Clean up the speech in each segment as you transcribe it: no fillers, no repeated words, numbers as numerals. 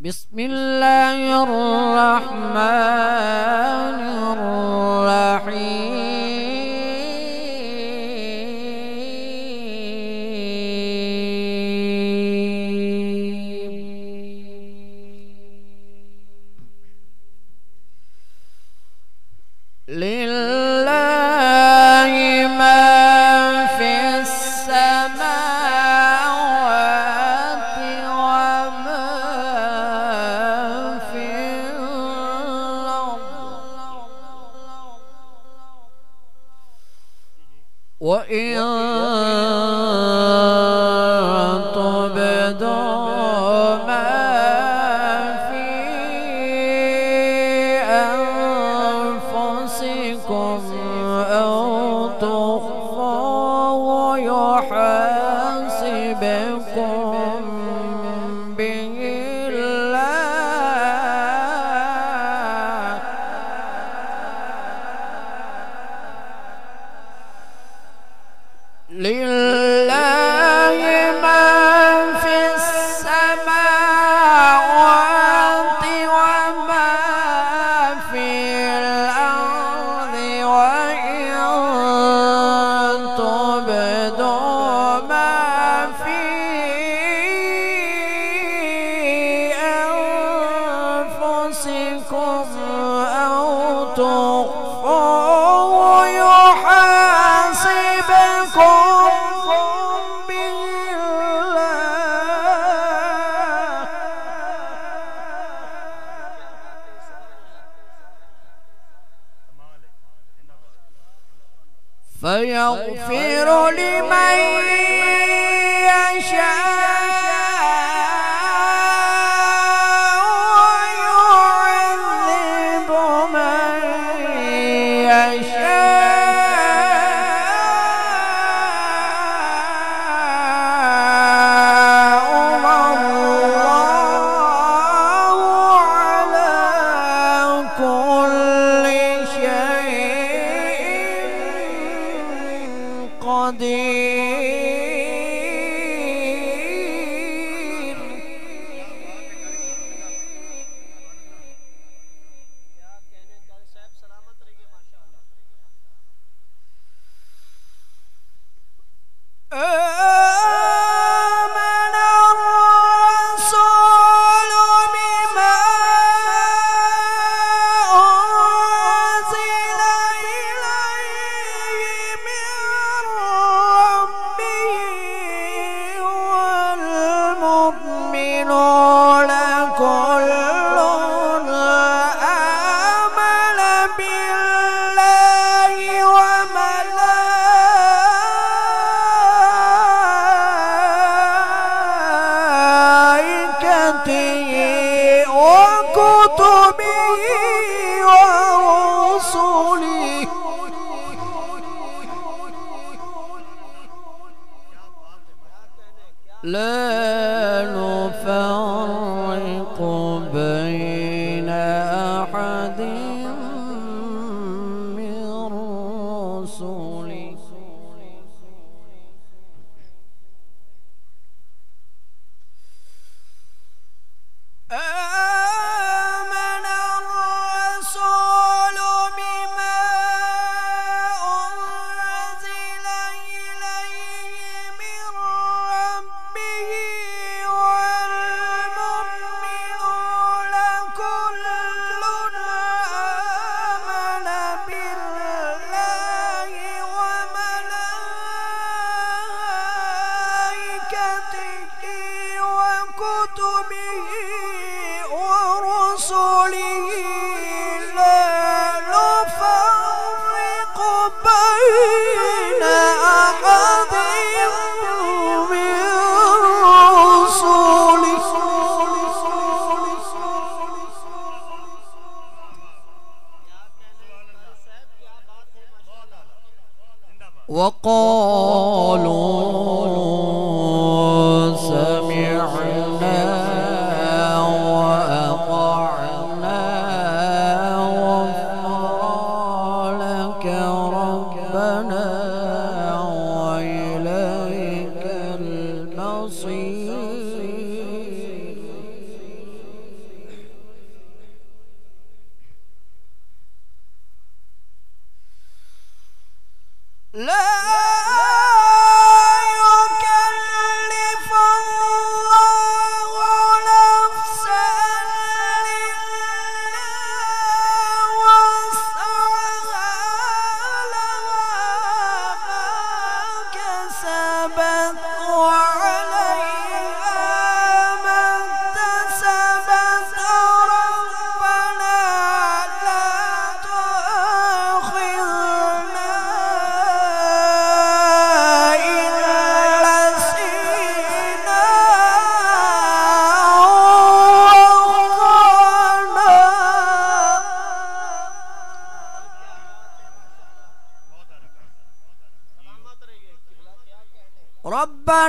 بسم الله الرحمن الرحيم. لله ما في السماوات وما في الأرض، وإن تبدوا ما في أنفسكم أو تخفوه يحاسبكم به الله. لله ما في السماوات وما في الأرض، وإن تبدوا ما في أنفسكم أو تخفوه يحاسبكم به الله. فيغفر لمن يشاء ويعذب من يشاء، والله على كل شيء قدير. آمن الرسول بما أنزل إليه من ربه والمؤمنون كل آمن بالله وملائكته وكتبه ورسله لا نفرق بين أحد من رسله. آمن الرسول بما أنزل إليه من ربه والمؤمنون كل آمن بالله وملائكته وكتبه ورسله لا نفرق بين أحد من رسله. وقالوا سمعنا وأطعنا غفرانك ربنا وإليك المصير.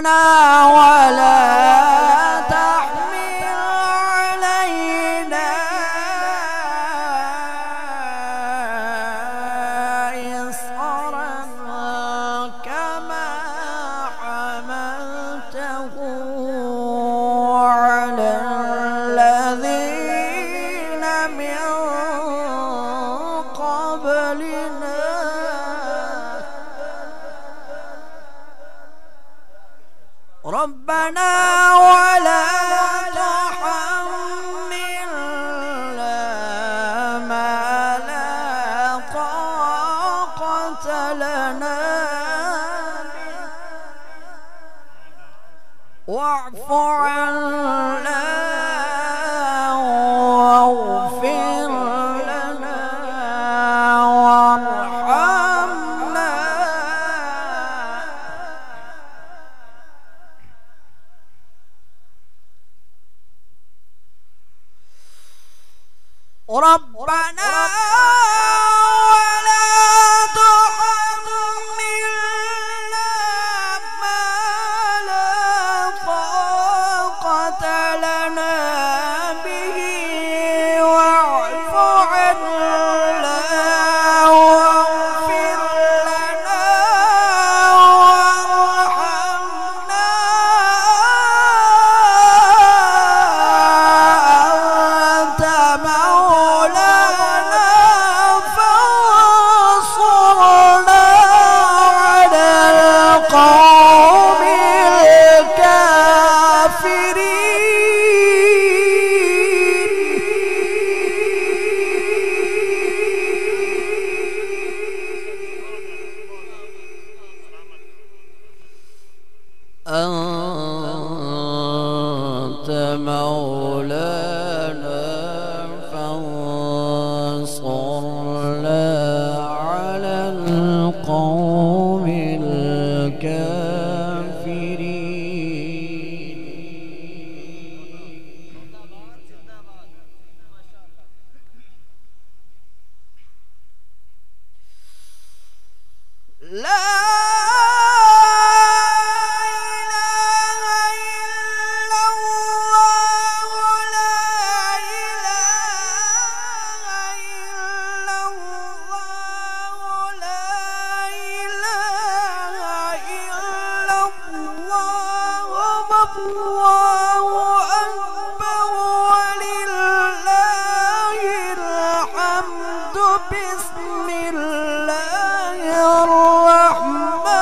ربنا ولا تحمل علينا إصرا كما حملته على الذين من قبلنا ربنا ولا تحملنا ما لا طاقة لنا واعف عنا واغفر لنا وارحمنا ربنا ولا تحملنا ما لا طاقة لنا به واعف عنا واغفر لنا وارحمنا أنت مولانا فانصرنا على القوم أنت مولانا فانصرنا على القوم الكافرين لا الله أكبر ولله الحمد بسم الله الرحمن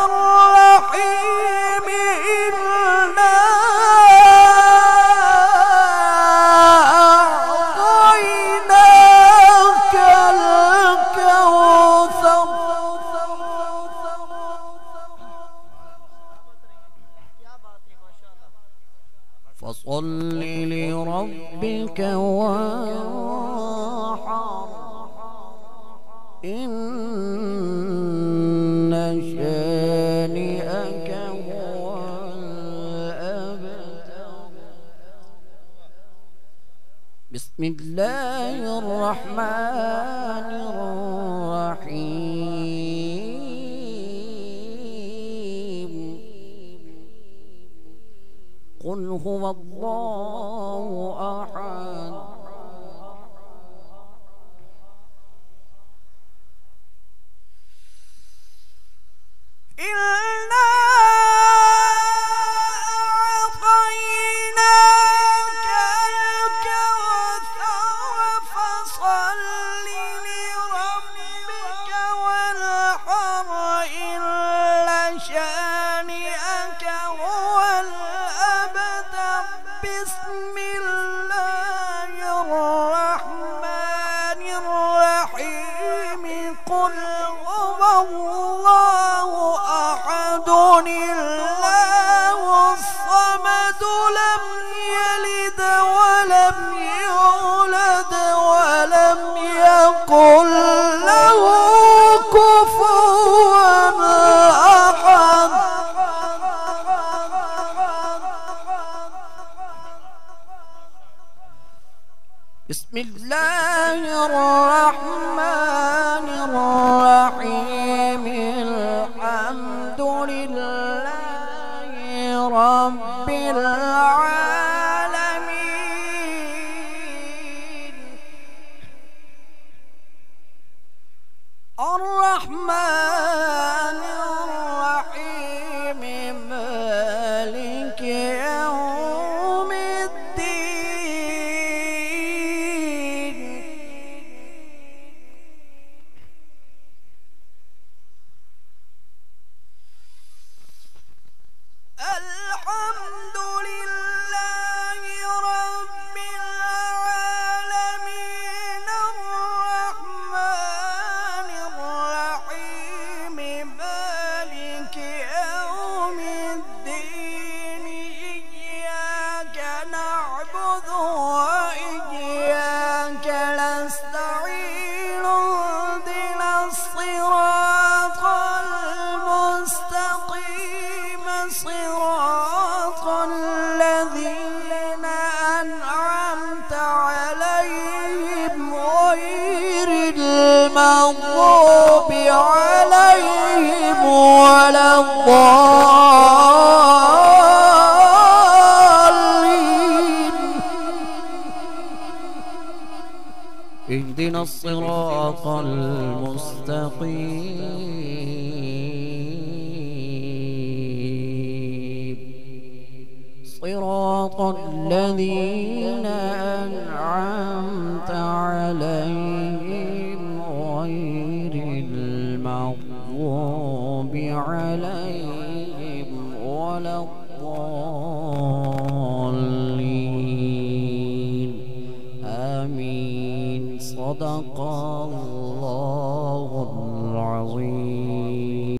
الرحيم إنا أعطيناك الكوثر فصل لربك وانحر إن شانئك هو الأبتر بسم الله الرحمن الرحيم قل هو الله أحد إنا أعطيناك الكوثر فصل لربك وانحر إن شانئك هو الأبتر بسم الله الرحمن الرحيم قل هو الله أحد الله الصمد لم يلد ولم يولد ولم يكن له كفوا أحد بسم الله الرحمن الرحيم الحمد لله نعبد وإياك نستعين اهدنا الصراط المستقيم صراط الذين أنعمت عليهم غير المغضوب عليهم ولا الضالين. اهدنا الصراط المستقيم صراط الذين أنعمت عليهم غير المغضوب عليهم ولا الضالين.